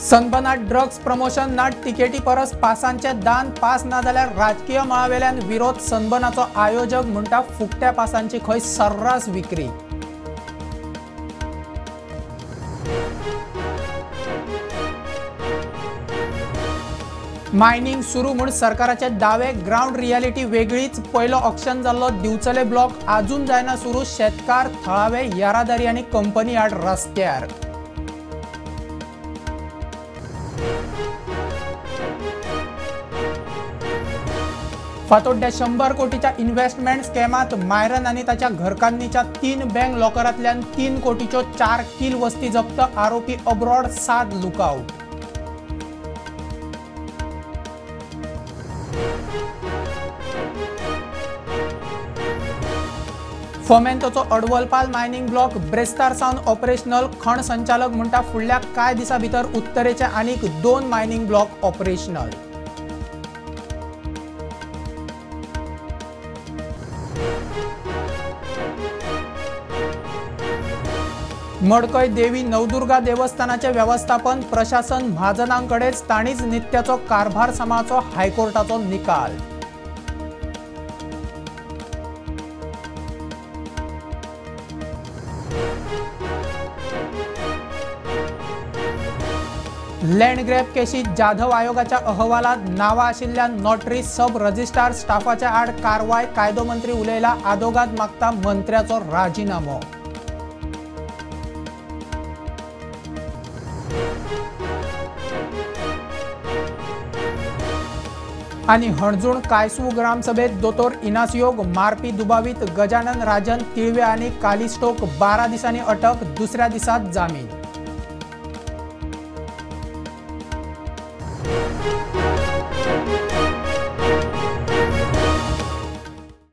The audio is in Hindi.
सनबनात ड्रग्स प्रमोशन नाट तिकेटी परस पासांचे दान पास ना जाल्यार राजकीय मळावेल्यान विरोध सनबनाचो आयोजक म्हणटा फुकट्या पासांची खंय सर्रास विक्री। मायनिंग सुरू म्हूण सरकाराचे दावे ग्राउंड रियालिटी वेगळीच। पयलो ऑक्शन जाल्लो दिवचले ब्लॉक अजून जायना सुरू। शेतकार थळावे येरादारी आनी कंपनी आड रस्त्यार। फातोड्ड्या 100 कोटीच्या इन्व्हेस्टमेंट स्कॅमात मायरन आणि ताच्या घरकान्नीच्या 3 बँक लॉकरांतल्यान 3 कोटीच्यो 4 किल वस्ती जप्त। आरोपी अब्रॉड 7 लुकआउट। फोमेंतोचो अडवलपाल मायनिंग ब्लॉक ब्रेस्तार सावन ऑपरेशनल। खण संचालक म्हणटा फुडल्या कांय दिसां भितर उत्तरेचे आनीक 2 मायनिंग ब्लॉक ऑपरेशनल। मडकय देवी नवदुर्गा देवस्थानाचे व्यवस्थापन प्रशासन महाजनांकडेच। ताणीच नित्याचो कारभार सांबाळचो हायकोर्टाचो निकाल। लँड ग्रॅब केशीत जाधव आयोगाच्या अहवालात नावा आशिल्ल्या नोटरी सब रजिस्ट्रार स्टाफाच्या आड कारवाय। कायदो मंत्री उलयला आदोगाद मागता मंत्र्याचो राजीनामो। आणि हणजूण कायसू ग्रामसभेत दोतोर इनासियोग मारपी दुबावीत गजानन राजन तिळवे आणि कालिस्टोक 12 दिसांनी अटक। दुसऱ्या दिसात जामीन।